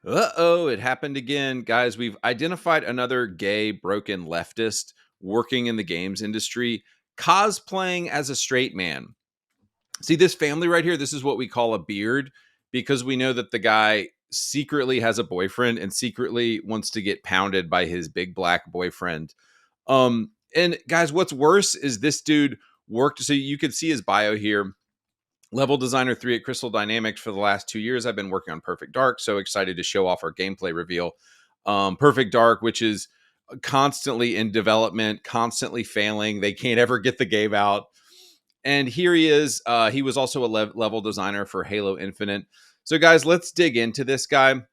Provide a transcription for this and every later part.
Uh-oh, it happened again. Guys, we've identified another gay, broken leftist working in the games industry, cosplaying as a straight man. See this family right here? This is what we call a beard because we know that the guy secretly has a boyfriend and secretly wants to get pounded by his big black boyfriend. And guys, what's worse is this dude worked. So you can see his bio here. Level designer 3 at Crystal Dynamics for the last 2 years. I've been working on Perfect Dark. So excited to show off our gameplay reveal. Perfect Dark, which is constantly in development, constantly failing. They can't ever get the game out. And here he is. He was also a level designer for Halo Infinite. So, guys, let's dig into this guy.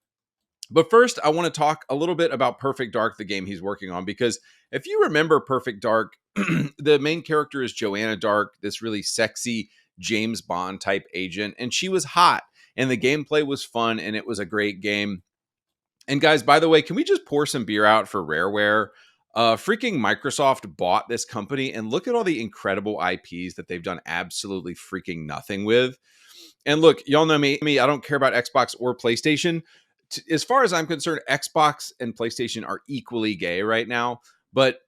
But first, I want to talk a little bit about Perfect Dark, the game he's working on, because if you remember Perfect Dark, the main character is Joanna Dark, this really sexy James Bond type agent, and she was hot, and the gameplay was fun, and it was a great game. And guys, by the way, can we just pour some beer out for Rareware? Freaking Microsoft bought this company, and look at all the incredible IPs that they've done absolutely freaking nothing with. And look, y'all know me. I don't care about Xbox or PlayStation. As far as I'm concerned, Xbox and PlayStation are equally gay right now. But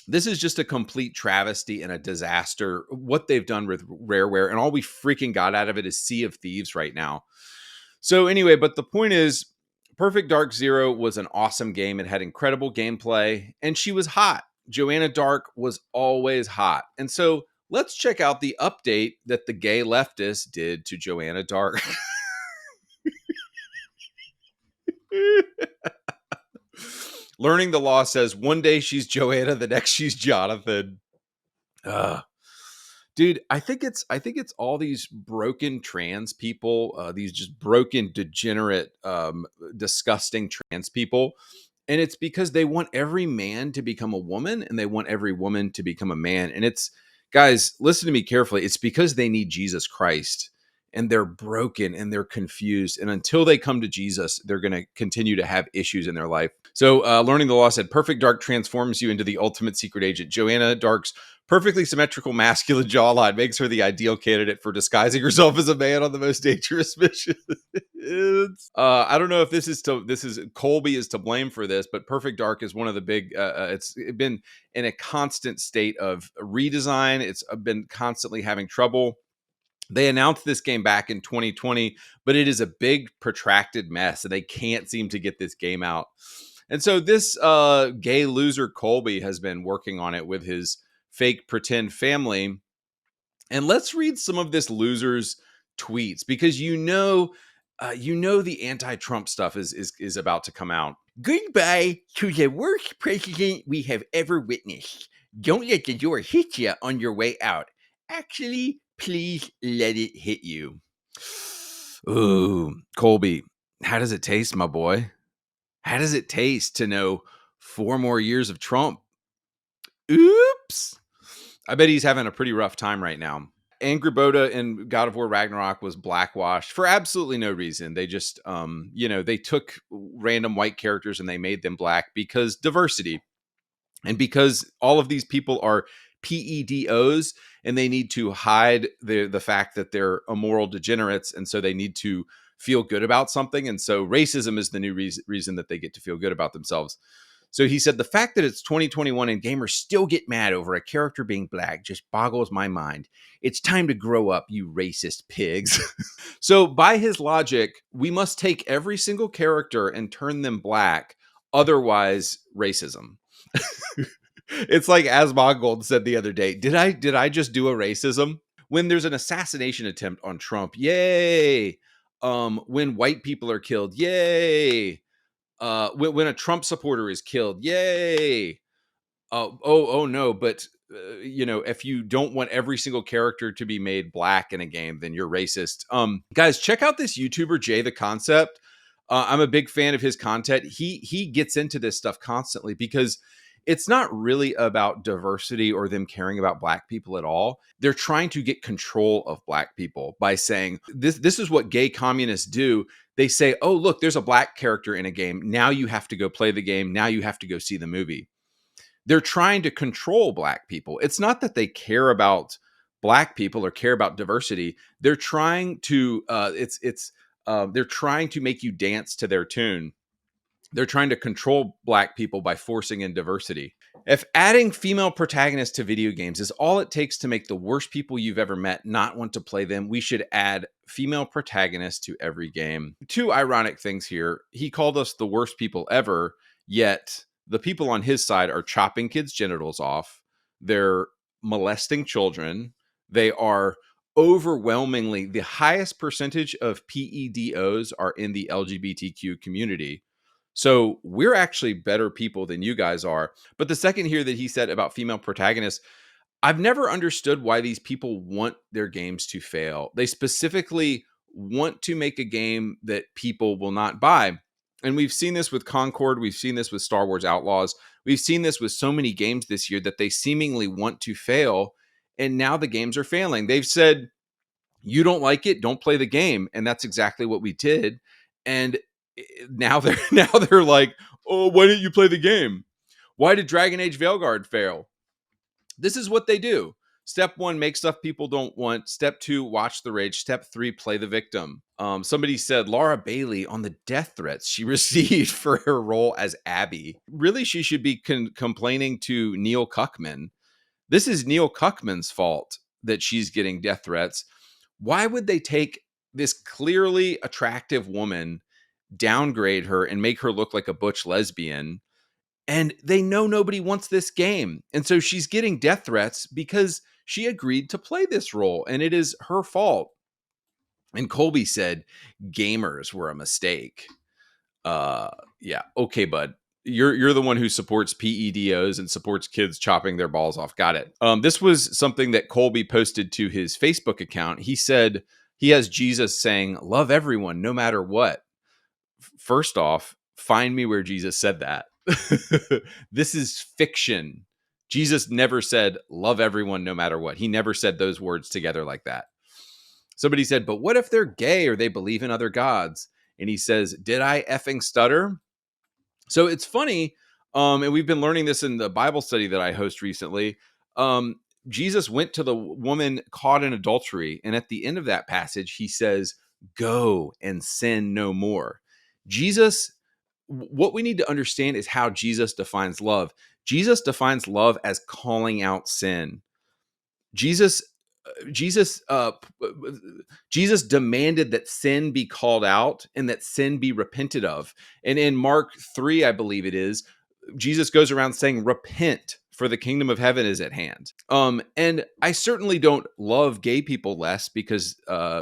this is just a complete travesty and a disaster. What they've done with Rareware, and all we freaking got out of it is Sea of Thieves right now. So anyway, but the point is, Perfect Dark Zero was an awesome game. It had incredible gameplay, and she was hot. Joanna Dark was always hot. And so let's check out the update that the gay leftist did to Joanna Dark. Learning the Law says one day she's Joanna, the next she's Jonathan. Dude, I think it's all these broken trans people, these just broken, degenerate, disgusting trans people. And it's because they want every man to become a woman and they want every woman to become a man. And it's, guys, listen to me carefully. It's because they need Jesus Christ and they're broken and they're confused. And until they come to Jesus, they're going to continue to have issues in their life. So Learning the Law said, Perfect Dark transforms you into the ultimate secret agent. Joanna Dark's perfectly symmetrical masculine jawline makes her the ideal candidate for disguising herself as a man on the most dangerous missions. I don't know if this is Colby is to blame for this, but Perfect Dark is one of the big. It's been in a constant state of redesign. It's been constantly having trouble. They announced this game back in 2020, but it is a big protracted mess, and they can't seem to get this game out. And so this gay loser Colby has been working on it with his fake pretend family. And let's read some of this loser's tweets because you know the anti-Trump stuff is about to come out. Goodbye to the worst president we have ever witnessed. Don't let the door hit you on your way out. Actually, please let it hit you. Ooh, Colby, how does it taste, my boy? How does it taste to know 4 more years of Trump? Oops. I bet he's having a pretty rough time right now. Angry Boda in God of War Ragnarok was blackwashed for absolutely no reason. They just, they took random white characters and they made them black because diversity. And because all of these people are PEDOs and they need to hide the fact that they're immoral degenerates. And so they need to feel good about something. And so racism is the new reason that they get to feel good about themselves. So he said, the fact that it's 2021 and gamers still get mad over a character being black just boggles my mind. It's time to grow up, you racist pigs. So by his logic, we must take every single character and turn them black. Otherwise, racism. It's like Asmongold said the other day, did I just do a racism? When there's an assassination attempt on Trump, yay. When white people are killed, yay. When a Trump supporter is killed, yay. Oh no, but if you don't want every single character to be made black in a game, then you're racist. Guys, check out this YouTuber Jay the Concept. I'm a big fan of his content. He gets into this stuff constantly because it's not really about diversity or them caring about black people at all. They're trying to get control of black people by saying this is what gay communists do. They say, oh, look, there's a black character in a game. Now you have to go play the game. Now you have to go see the movie. They're trying to control black people. It's not that they care about black people or care about diversity. They're trying to, it's they're trying to make you dance to their tune. They're trying to control Black people by forcing in diversity. If adding female protagonists to video games is all it takes to make the worst people you've ever met not want to play them, we should add female protagonists to every game. Two ironic things here. He called us the worst people ever, yet the people on his side are chopping kids' genitals off. They're molesting children. They are overwhelmingly the highest percentage of PEDOs are in the LGBTQ community. So we're actually better people than you guys are. But the second here that he said about female protagonists, I've never understood why these people want their games to fail. They specifically want to make a game that people will not buy. And we've seen this with Concord. We've seen this with Star Wars Outlaws. We've seen this with so many games this year that they seemingly want to fail. And now the games are failing. They've said, you don't like it, don't play the game. And that's exactly what we did. And now they're like, oh, why didn't you play the game? Why did Dragon Age Veilguard fail? This is what they do. Step 1, make stuff people don't want. Step 2, watch the rage. Step 3, play the victim. Somebody said Laura Bailey on the death threats she received for her role as Abby. Really, she should be complaining to Neil Cuckman. This is Neil Cuckman's fault that she's getting death threats. Why would they take this clearly attractive woman, downgrade her, and make her look like a butch lesbian? And they know nobody wants this game. And so she's getting death threats because she agreed to play this role, and it is her fault. And Colby said gamers were a mistake. Yeah, okay, bud. You're the one who supports PEDOs and supports kids chopping their balls off. Got it. This was something that Colby posted to his Facebook account. He said he has Jesus saying, love everyone, no matter what. First off, find me where Jesus said that. This is fiction. Jesus never said, love everyone, no matter what. He never said those words together like that. Somebody said, but what if they're gay or they believe in other gods? And he says, did I effing stutter? So it's funny, and we've been learning this in the Bible study that I host recently. Jesus went to the woman caught in adultery, and at the end of that passage, he says, go and sin no more. Jesus, what we need to understand is how Jesus defines love. Jesus defines love as calling out sin. Jesus demanded that sin be called out and that sin be repented of. And in Mark 3, I believe it is, Jesus goes around saying, repent, for the kingdom of heaven is at hand. And I certainly don't love gay people less because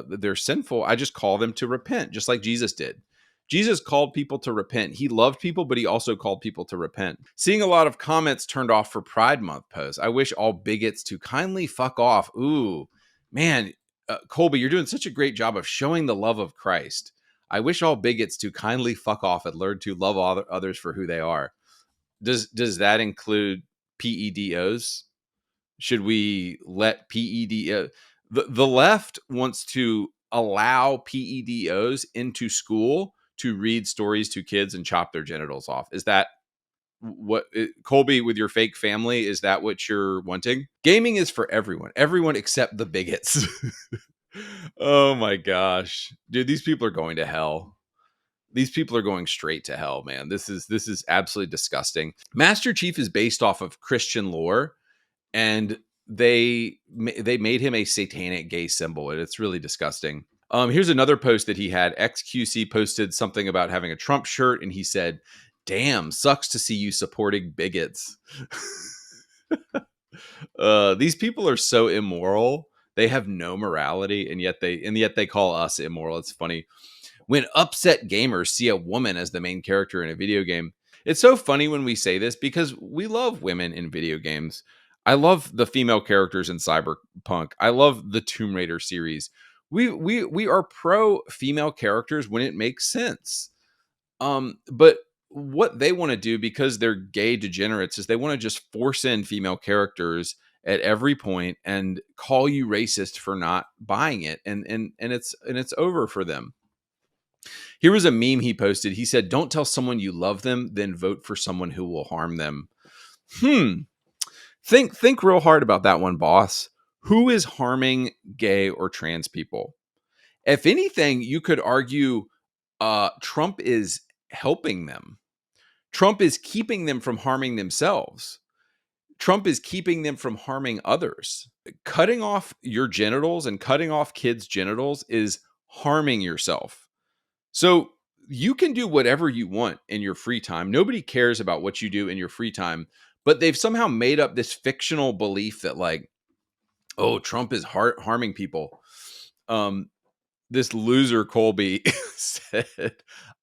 they're sinful. I just call them to repent, just like Jesus did. Jesus called people to repent. He loved people, but he also called people to repent. Seeing a lot of comments turned off for Pride Month posts. I wish all bigots to kindly fuck off. Ooh, man, Colby, you're doing such a great job of showing the love of Christ. I wish all bigots to kindly fuck off and learn to love others for who they are. Does that include PEDOs? Should we let PEDO? The left wants to allow PEDOs into school to read stories to kids and chop their genitals off. Is that what, Colby, with your fake family, is that what you're wanting? Gaming is for everyone except the bigots. Oh my gosh, dude, these people are going to hell. These people are going straight to hell, man. This is absolutely disgusting. Master Chief is based off of Christian lore, and they made him a satanic gay symbol, and it's really disgusting. Here's another post that he had. XQC posted something about having a Trump shirt, and he said, damn, sucks to see you supporting bigots. These people are so immoral. They have no morality, and yet they call us immoral. It's funny. When upset gamers see a woman as the main character in a video game. It's so funny when we say this because we love women in video games. I love the female characters in Cyberpunk. I love the Tomb Raider series. We are pro female characters when it makes sense. But what they want to do, because they're gay degenerates, is they want to just force in female characters at every point and call you racist for not buying it, and it's over for them. Here was a meme he posted. He said, don't tell someone you love them, then vote for someone who will harm them. Think real hard about that one, boss. Who is harming gay or trans people? If anything, you could argue Trump is helping them. Trump is keeping them from harming themselves. Trump is keeping them from harming others. Cutting off your genitals and cutting off kids' genitals is harming yourself. So you can do whatever you want in your free time. Nobody cares about what you do in your free time, but they've somehow made up this fictional belief that, like, oh, Trump is harming people. Um, this loser Colby said,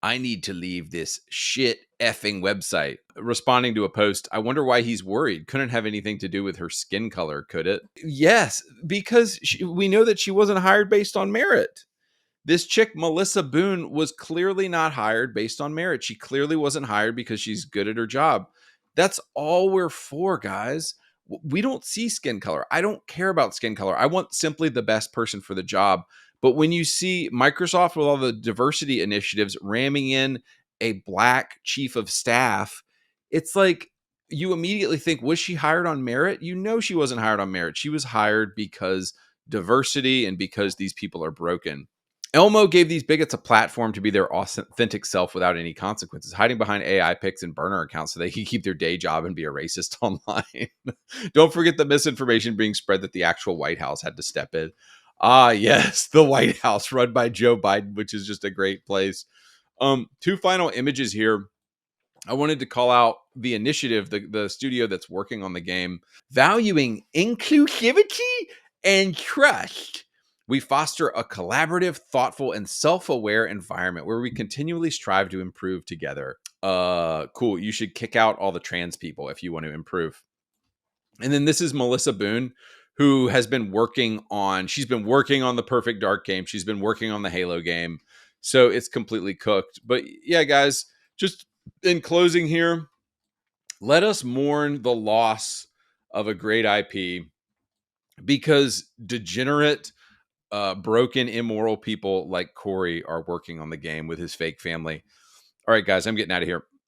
I need to leave this shit effing website. Responding to a post, I wonder why he's worried. Couldn't have anything to do with her skin color, could it? Yes, because we know that she wasn't hired based on merit. This chick, Melissa Boone, was clearly not hired based on merit. She clearly wasn't hired because she's good at her job. That's all we're for, guys. We don't see skin color. I don't care about skin color. I want simply the best person for the job. But when you see Microsoft with all the diversity initiatives ramming in a black chief of staff, it's like you immediately think, was she hired on merit? You know she wasn't hired on merit. She was hired because diversity and because these people are broken. Elmo gave these bigots a platform to be their authentic self without any consequences, hiding behind AI pics and burner accounts so they can keep their day job and be a racist online. Don't forget the misinformation being spread that the actual White House had to step in. Ah, yes, the White House run by Joe Biden, which is just a great place. Two final images here. I wanted to call out the initiative, the studio that's working on the game, valuing inclusivity and trust. We foster a collaborative, thoughtful, and self-aware environment where we continually strive to improve together. Cool. You should kick out all the trans people if you want to improve. And then this is Melissa Boone, who has been she's been working on the Perfect Dark game. She's been working on the Halo game. So it's completely cooked. But yeah, guys, just in closing here, let us mourn the loss of a great IP because degenerate, broken, immoral people like Corey are working on the game with his fake family. All right, guys, I'm getting out of here.